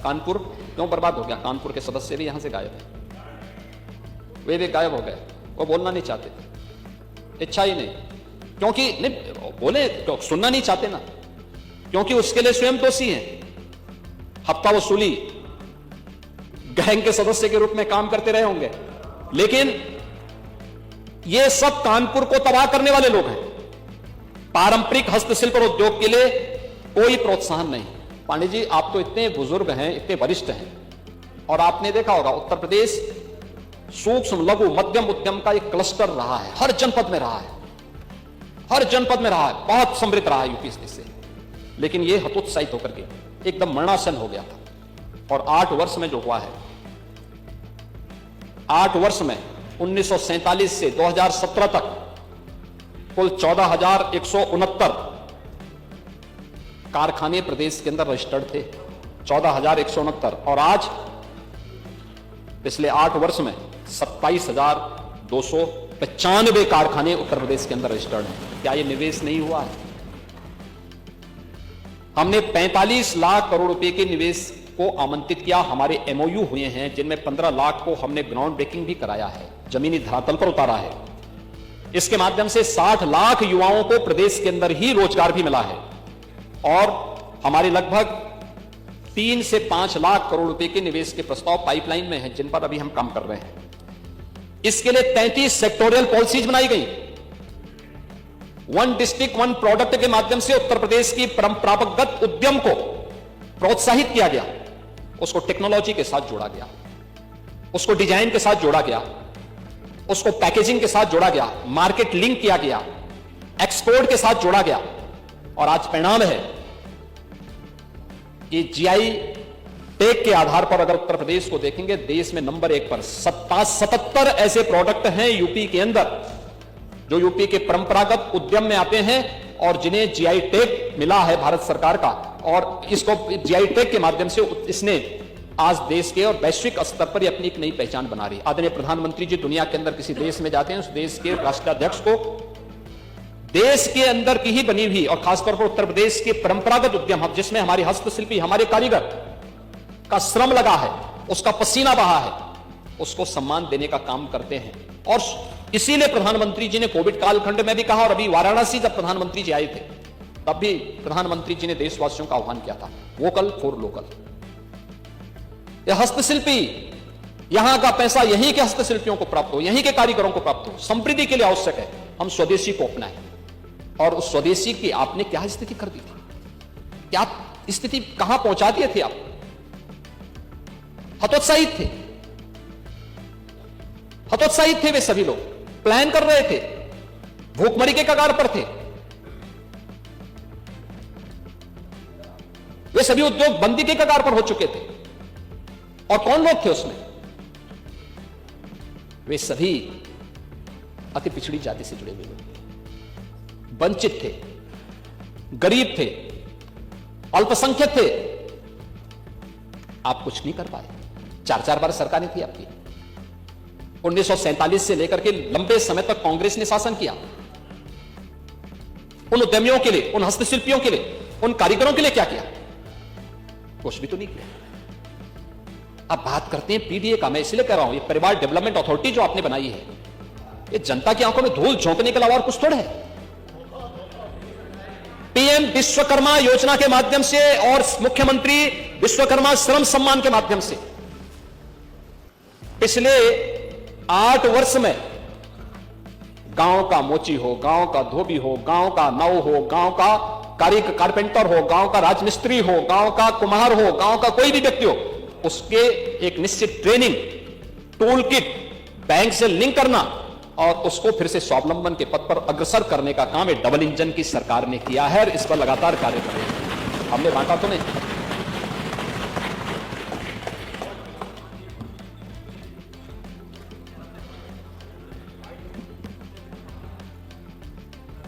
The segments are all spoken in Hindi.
कानपुर क्यों बर्बाद हो गया? कानपुर के सदस्य भी यहां से गायब है, वे भी गायब हो गए। वो बोलना नहीं चाहते, इच्छा ही नहीं, क्योंकि नहीं बोले तो सुनना नहीं चाहते ना, क्योंकि उसके लिए स्वयं दोषी हैं। हफ्ता वसूली गैंग के सदस्य के रूप में काम करते रहे होंगे, लेकिन ये सब कानपुर को तबाह करने वाले लोग हैं। पारंपरिक हस्तशिल्प और उद्योग के लिए कोई प्रोत्साहन नहीं। पांडे जी, आप तो इतने बुजुर्ग हैं, इतने वरिष्ठ हैं, और आपने देखा होगा उत्तर प्रदेश सूक्ष्म लघु मध्यम उद्यम का एक क्लस्टर रहा है, हर जनपद में रहा है, हर जनपद में रहा है, बहुत समृद्ध रहा है यूपी से। लेकिन ये हतोत्साहित होकर के एकदम मरणासन हो गया था। और 8 वर्ष में जो हुआ है, 8 वर्ष में 1947 से 2017 तक कुल 14,169 कारखाने प्रदेश के अंदर रजिस्टर्ड थे, 14,169, और आज पिछले 8 वर्ष में 27,295 कारखाने उत्तर प्रदेश के अंदर रजिस्टर्ड हैं। क्या यह निवेश नहीं हुआ है? हमने 45 लाख करोड़ रुपए के निवेश को आमंत्रित किया। हमारे एमओयू हुए हैं, जिनमें 15 लाख को हमने ग्राउंड ब्रेकिंग भी कराया है, जमीनी धरातल पर उतारा है। इसके माध्यम से 60 लाख युवाओं को प्रदेश के अंदर ही रोजगार भी मिला है, और हमारे लगभग 3 से 5 लाख करोड़ रुपए के निवेश के प्रस्ताव पाइपलाइन में हैं, जिन पर अभी हम काम कर रहे हैं। इसके लिए 33 सेक्टोरियल पॉलिसीज बनाई गई। 1 डिस्ट्रिक्ट 1 प्रोडक्ट के माध्यम से उत्तर प्रदेश की परंपरागत उद्यम को प्रोत्साहित किया गया, उसको टेक्नोलॉजी के साथ जोड़ा गया, उसको डिजाइन के साथ जोड़ा गया, उसको पैकेजिंग के साथ जोड़ा गया, मार्केट लिंक किया गया, एक्सपोर्ट के साथ जोड़ा गया, और आज परिणाम है कि जीआई टैग के आधार पर अगर उत्तर प्रदेश को देखेंगे, देश में नंबर 1 पर 77 ऐसे प्रोडक्ट हैं यूपी के अंदर जो यूपी के परंपरागत उद्यम में आते हैं और जिन्हें जीआई टैग मिला है भारत सरकार का, और इसको जीआई टैग के माध्यम से इसने आज देश के और वैश्विक स्तर पर अपनी एक नई पहचान बना रही है। आदरणीय प्रधानमंत्री जी दुनिया के अंदर किसी देश में जाते हैं, उस देश के राष्ट्राध्यक्ष को देश के अंदर की ही बनी हुई और खासतौर पर उत्तर प्रदेश के परंपरागत उद्यम, जिसमें हमारे हस्तशिल्पी, हमारे कारीगर का श्रम लगा है, उसका पसीना बहा है, उसको सम्मान देने का काम करते हैं। और इसीलिए प्रधानमंत्री जी ने कोविड कालखंड में भी कहा, और अभी वाराणसी जब प्रधानमंत्री जी आए थे तब भी प्रधानमंत्री जी ने देशवासियों का आह्वान किया था, वोकल फॉर लोकल। यह हस्तशिल्पी, यहां का पैसा यहीं के हस्तशिल्पियों को प्राप्त हो, यहीं के कारीगरों को प्राप्त हो, समृद्धि के लिए आवश्यक है हम स्वदेशी को अपनाएं। और उस स्वदेशी की आपने क्या स्थिति कर दी थी, क्या स्थिति कहां पहुंचा दिए थे आप? हतोत्साहित थे, हतोत्साहित थे वे सभी लोग, प्लान कर रहे थे, भूखमरी के कगार पर थे। वे सभी उद्योग बंदी के कगार पर हो चुके थे। और कौन लोग थे उसमें? वे सभी अति पिछड़ी जाति से जुड़े हुए लोग, वंचित थे, गरीब थे, अल्पसंख्यक थे। आप कुछ नहीं कर पाए। 4-4 बार सरकारें थी आपकी। 1947 से लेकर के लंबे समय तक कांग्रेस ने शासन किया। उन उद्यमियों के लिए, उन हस्तशिल्पियों के लिए, उन कारीगरों के लिए क्या किया? कुछ भी तो नहीं किया। अब बात करते हैं पीडीए का। मैं इसलिए कह रहा हूं, ये परिवार डेवलपमेंट अथॉरिटी जो आपने बनाई है, ये जनता की आंखों में धूल झोंकने के अलावा और कुछ थोड़ा है। पीएम विश्वकर्मा योजना के माध्यम से और मुख्यमंत्री विश्वकर्मा श्रम सम्मान के माध्यम से पिछले 8 वर्ष में गांव का मोची हो, गांव का धोबी हो, गांव का नाव हो, गांव का कारपेंटर हो, गांव का राजमिस्त्री हो, गांव का कुम्हार हो, गांव का कोई भी व्यक्ति हो, उसके एक निश्चित ट्रेनिंग, टूल किट, बैंक से लिंक करना और उसको फिर से स्वावलंबन के पथ पर अग्रसर करने का काम एक डबल इंजन की सरकार ने किया है और इस पर लगातार कार्य कर रही है। हमने बांटा तो नहीं।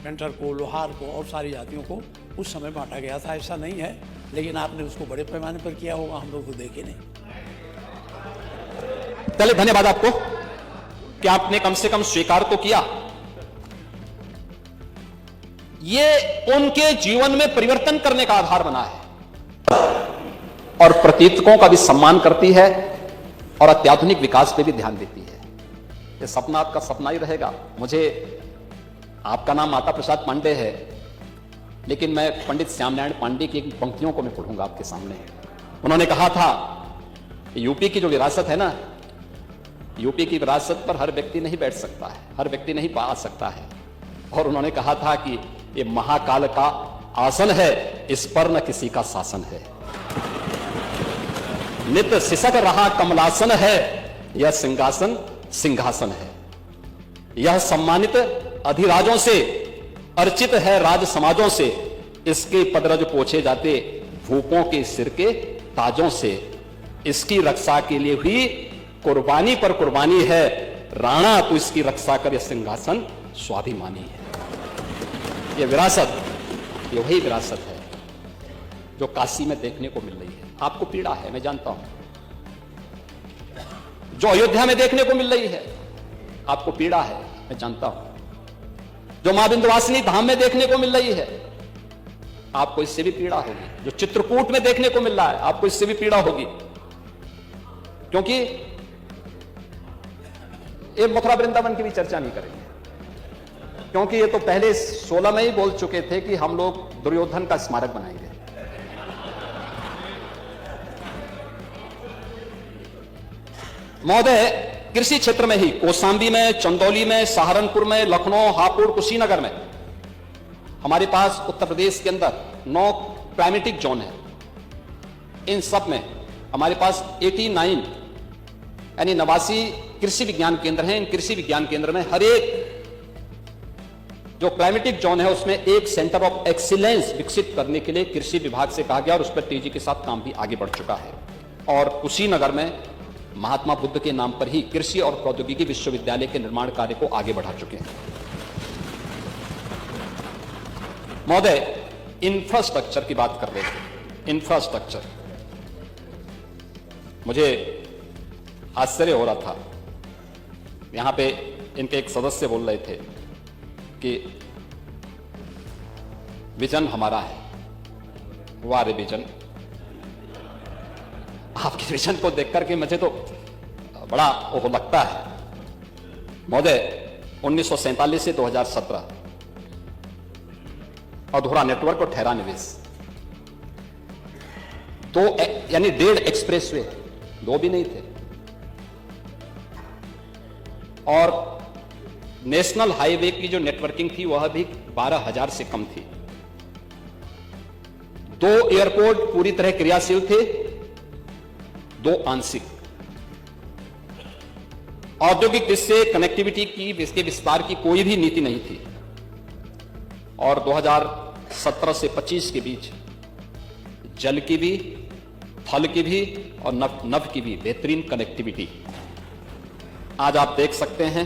पेंटर को, लोहार को और सारी जातियों को उस समय बांटा गया था। ऐसा नहीं है, लेकिन आपने उसको बड़े पैमाने पर किया होगा, हम लोग तो देखे नहीं। चलिए, धन्यवाद आपको कि आपने कम से कम स्वीकार तो किया। ये उनके जीवन में परिवर्तन करने का आधार बना है। और प्रतीकों का भी सम्मान करती है और अत्याधुनिक विकास पे भी ध्यान देती है। ये सपना आपका सपना ही रहेगा। मुझे, आपका नाम माता प्रसाद पांडे है, लेकिन मैं पंडित श्यामनारायण पांडे की एक पंक्तियों को मैं पढ़ूंगा आपके सामने। उन्होंने कहा था, यूपी की जो विरासत है ना, यूपी की विरासत पर हर व्यक्ति नहीं बैठ सकता है, हर व्यक्ति नहीं पा सकता है। और उन्होंने कहा था कि ये महाकाल का आसन है, इस पर न किसी का शासन है। नित सिसक रहा कमलासन है, यह सिंहासन सिंहासन है। यह सम्मानित अधिराजों से, अर्चित है राज समाजों से, इसके पदरज पोछे जाते भूपों के सिर के ताजों से। इसकी रक्षा के लिए हुई कुर्बानी पर कुर्बानी है, राणा तू इसकी रक्षा कर, यह सिंहासन स्वाभिमानी है। यह विरासत, ये वही विरासत है जो काशी में देखने को मिल रही है। आपको पीड़ा है, मैं जानता हूं। जो अयोध्या में देखने को मिल रही है, आपको पीड़ा है, मैं जानता हूं। जो मां विंध्यवासिनी धाम में देखने को मिल रही है, आपको इससे भी पीड़ा होगी। जो चित्रकूट में देखने को मिल रहा है, आपको इससे भी पीड़ा होगी। क्योंकि ये मथुरा वृंदावन की भी चर्चा नहीं करेंगे, क्योंकि ये तो पहले 16 में ही बोल चुके थे कि हम लोग दुर्योधन का स्मारक बनाएंगे। महोदय, कृषि क्षेत्र में ही कौशांबी में, चंदौली में, सहारनपुर में, लखनऊ, हापुड़, कुशीनगर में हमारे पास उत्तर प्रदेश के अंदर 9 क्लाइमेटिक जोन है। इन सब में हमारे पास 89 यानी 89 कृषि विज्ञान केंद्र हैं। इन कृषि विज्ञान केंद्र में हर एक जो क्लाइमेटिक जोन है उसमें एक सेंटर ऑफ एक्सीलेंस विकसित करने के लिए कृषि विभाग से कहा गया और उस पर तेजी के साथ काम भी आगे बढ़ चुका है। और कुशीनगर में महात्मा बुद्ध के नाम पर ही कृषि और प्रौद्योगिकी विश्वविद्यालय के निर्माण कार्य को आगे बढ़ा चुके हैं। महोदय, इंफ्रास्ट्रक्चर की बात कर रहे थे। इंफ्रास्ट्रक्चर, मुझे आश्चर्य हो रहा था, यहां पे इनके एक सदस्य बोल रहे थे कि विजन हमारा है। वाह रे विजन, आपके विजन को देख करके मुझे तो बड़ा वो लगता है। महोदय, 1947 से 2017 अधूरा नेटवर्क और ठहरा निवेश, 2 यानी 1.5 एक्सप्रेसवे, 2 भी नहीं थे। और नेशनल हाईवे की जो नेटवर्किंग थी वह भी 12,000 से कम थी। 2 एयरपोर्ट पूरी तरह क्रियाशील थे, 2 आंशिक। औद्योगिक दृष्टि से कनेक्टिविटी की, इसके विस्तार की कोई भी नीति नहीं थी। और 2017 से 25 के बीच जल की भी, थल की भी और नभ की भी बेहतरीन कनेक्टिविटी। आज आप देख सकते हैं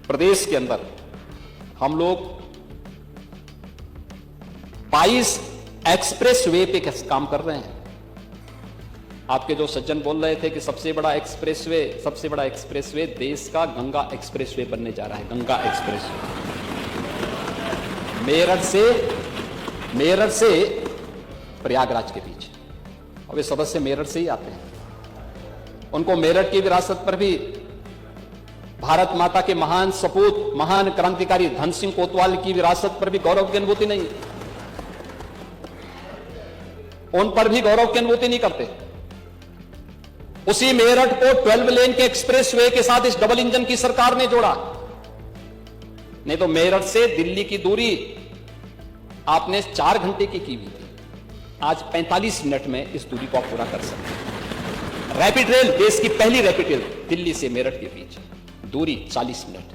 प्रदेश के अंदर हम लोग 22 एक्सप्रेस वे पे काम कर रहे हैं। आपके जो सज्जन बोल रहे थे कि सबसे बड़ा एक्सप्रेसवे देश का गंगा एक्सप्रेसवे बनने जा रहा है। गंगा एक्सप्रेसवे मेरठ से प्रयागराज के बीच। अब ये सदस्य मेरठ से ही आते हैं। उनको मेरठ की विरासत पर भी भारत माता के महान सपूत, महान क्रांतिकारी धन सिंह कोतवाल की विरासत पर भी गौरव की अनुभूति नहीं, उन पर भी गौरव की अनुभूति नहीं करते। उसी मेरठ को 12 लेन के एक्सप्रेसवे के साथ इस डबल इंजन की सरकार ने जोड़ा। नहीं तो मेरठ से दिल्ली की दूरी आपने 4 घंटे की हुई थी, आज 45 मिनट में इस दूरी को आप पूरा कर सकते हैं। रैपिड रेल, देश की पहली रैपिड रेल, दिल्ली से मेरठ के बीच दूरी 40 मिनट।